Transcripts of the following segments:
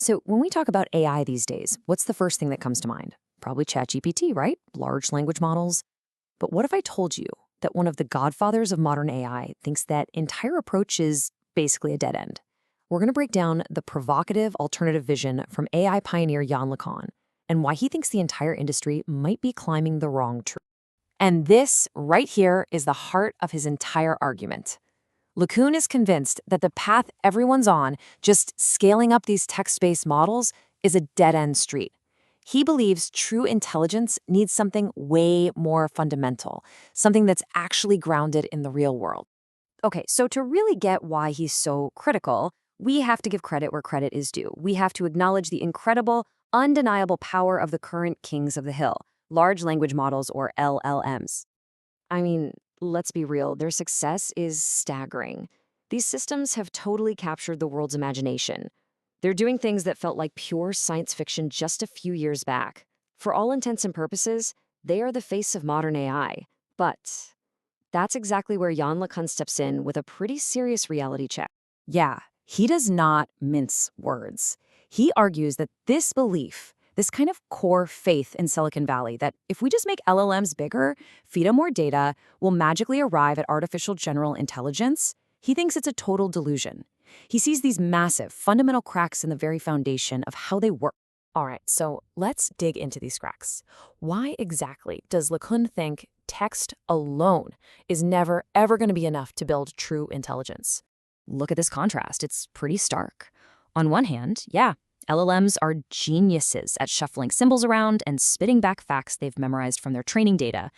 So when we talk about AI these days, what's the first thing that comes to mind? Probably ChatGPT, right? Large language models. But what if I told you that one of the godfathers of modern AI thinks that entire approach is basically a dead end? We're going to break down the provocative alternative vision from AI pioneer Jan LeCun and why he thinks the entire industry might be climbing the wrong tree. And this right here is the heart of his entire argument. LeCun is convinced that the path everyone's on, just scaling up these text-based models, is a dead-end street. He believes true intelligence needs something way more fundamental, something that's actually grounded in the real world. Okay, so to really get why he's so critical, we have to give credit where credit is due. We have to acknowledge the incredible, undeniable power of the current kings of the hill, large language models or LLMs. I mean, let's be real, their success is staggering. These systems have totally captured the world's imagination. They're doing things that felt like pure science fiction just a few years back. For all intents and purposes, they are the face of modern AI. But that's exactly where Jan LeCun steps in with a pretty serious reality check. Yeah, he does not mince words. He argues that this belief, this kind of core faith in Silicon Valley, that if we just make LLMs bigger, feed them more data, we'll magically arrive at artificial general intelligence, he thinks it's a total delusion. He sees these massive, fundamental cracks in the very foundation of how they work. All right, so let's dig into these cracks. Why exactly does LeCun think text alone is never, ever going to be enough to build true intelligence? Look at this contrast. It's pretty stark. On one hand, yeah, LLMs are geniuses at shuffling symbols around and spitting back facts they've memorized from their training data.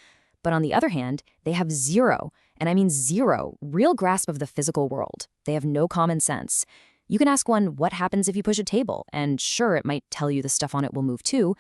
But on the other hand, they have zero, and I mean zero, real grasp of the physical world. They have no common sense. You can ask one, what happens if you push a table? And sure, it might tell you the stuff on it will move too,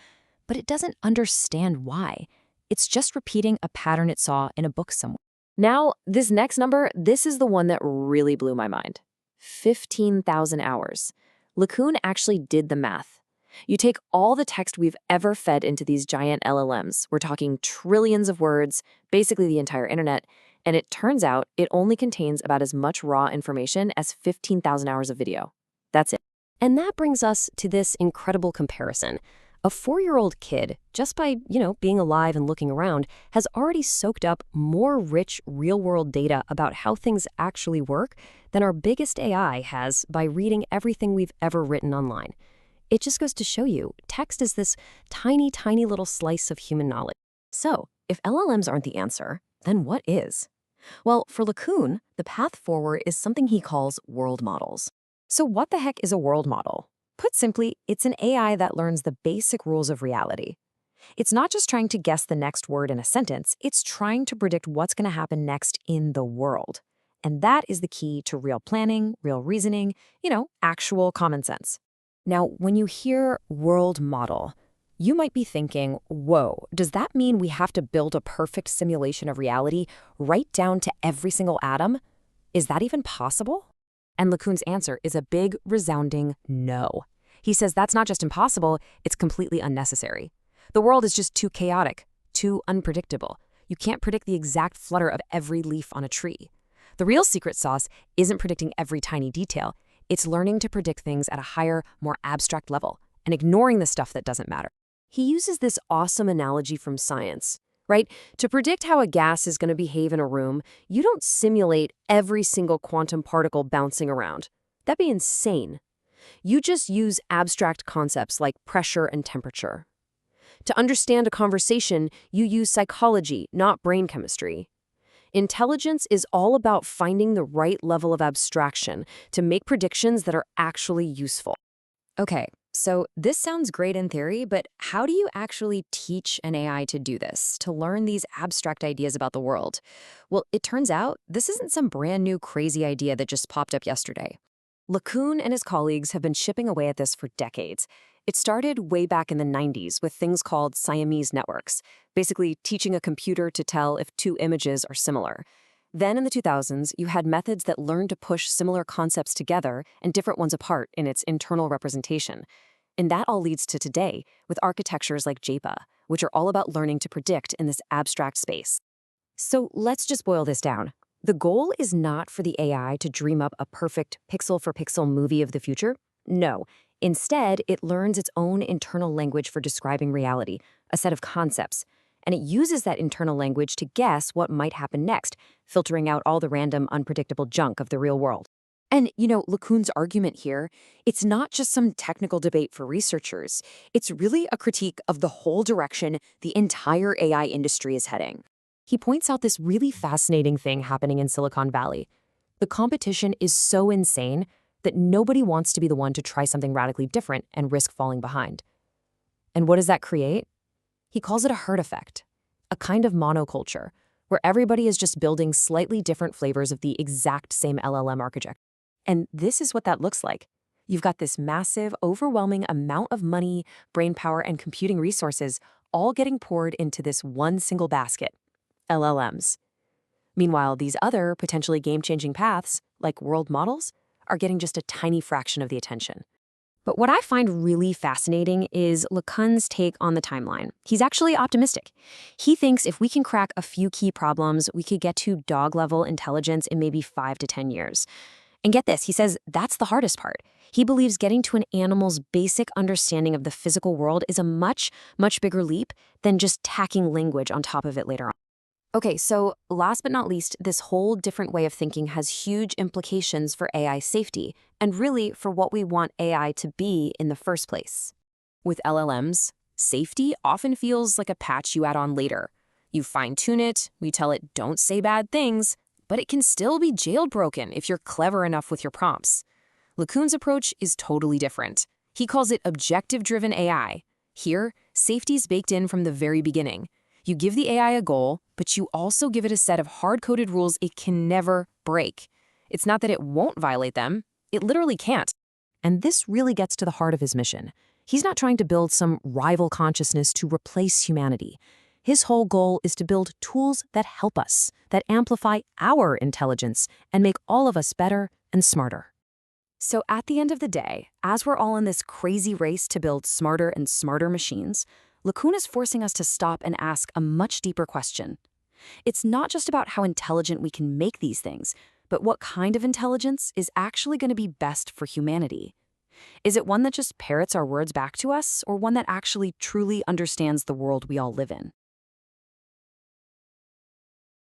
but it doesn't understand why. It's just repeating a pattern it saw in a book somewhere. Now, this next number, this is the one that really blew my mind. 15,000 hours. LeCun actually did the math. You take all the text we've ever fed into these giant LLMs, we're talking trillions of words, basically the entire internet, and it turns out it only contains about as much raw information as 15,000 hours of video. That's it. And that brings us to this incredible comparison. A 4-year-old kid, just by, being alive and looking around, has already soaked up more rich, real-world data about how things actually work than our biggest AI has by reading everything we've ever written online. It just goes to show you, text is this tiny, tiny little slice of human knowledge. So, if LLMs aren't the answer, then what is? Well, for LeCun, the path forward is something he calls world models. So what the heck is a world model? Put simply, it's an AI that learns the basic rules of reality. It's not just trying to guess the next word in a sentence, it's trying to predict what's going to happen next in the world. And that is the key to real planning, real reasoning, actual common sense. Now, when you hear world model, you might be thinking, whoa, does that mean we have to build a perfect simulation of reality right down to every single atom? Is that even possible? And LeCun's answer is a big, resounding no. He says that's not just impossible, it's completely unnecessary. The world is just too chaotic, too unpredictable. You can't predict the exact flutter of every leaf on a tree. The real secret sauce isn't predicting every tiny detail. It's learning to predict things at a higher, more abstract level and ignoring the stuff that doesn't matter. He uses this awesome analogy from science, right? To predict how a gas is going to behave in a room, you don't simulate every single quantum particle bouncing around. That'd be insane. You just use abstract concepts like pressure and temperature. To understand a conversation, you use psychology, not brain chemistry. Intelligence is all about finding the right level of abstraction to make predictions that are actually useful. Okay, so this sounds great in theory, but how do you actually teach an AI to do this, to learn these abstract ideas about the world? Well, it turns out this isn't some brand new crazy idea that just popped up yesterday. LeCun and his colleagues have been chipping away at this for decades. It started way back in the 90s with things called Siamese networks, basically teaching a computer to tell if two images are similar. Then in the 2000s, you had methods that learned to push similar concepts together and different ones apart in its internal representation. And that all leads to today, with architectures like JPA, which are all about learning to predict in this abstract space. So let's just boil this down. The goal is not for the AI to dream up a perfect pixel-for-pixel movie of the future. No, Instead, it learns its own internal language for describing reality, a set of concepts, and it uses that internal language to guess what might happen next, filtering out all the random, unpredictable junk of the real world. And, LeCun's argument here, it's not just some technical debate for researchers. It's really a critique of the whole direction the entire AI industry is heading. He points out this really fascinating thing happening in Silicon Valley. The competition is so insane that nobody wants to be the one to try something radically different and risk falling behind. And what does that create? He calls it a herd effect, a kind of monoculture, where everybody is just building slightly different flavors of the exact same LLM architecture. And this is what that looks like. You've got this massive, overwhelming amount of money, brainpower, and computing resources all getting poured into this one single basket, LLMs. Meanwhile, these other potentially game-changing paths, like world models, are getting just a tiny fraction of the attention. But what I find really fascinating is LeCun's take on the timeline. He's actually optimistic. He thinks if we can crack a few key problems, we could get to dog-level intelligence in maybe 5 to 10 years. And get this, he says that's the hardest part. He believes getting to an animal's basic understanding of the physical world is a much, much bigger leap than just tacking language on top of it later on. Okay, so last but not least, this whole different way of thinking has huge implications for AI safety, and really for what we want AI to be in the first place. With LLMs, safety often feels like a patch you add on later. You fine-tune it, you tell it don't say bad things, but it can still be jailbroken if you're clever enough with your prompts. LeCun's approach is totally different. He calls it objective-driven AI. Here, safety's baked in from the very beginning. You give the AI a goal, but you also give it a set of hard-coded rules it can never break. It's not that it won't violate them, it literally can't. And this really gets to the heart of his mission. He's not trying to build some rival consciousness to replace humanity. His whole goal is to build tools that help us, that amplify our intelligence, and make all of us better and smarter. So at the end of the day, as we're all in this crazy race to build smarter and smarter machines, LeCun is forcing us to stop and ask a much deeper question. It's not just about how intelligent we can make these things, but what kind of intelligence is actually going to be best for humanity. Is it one that just parrots our words back to us, or one that actually truly understands the world we all live in?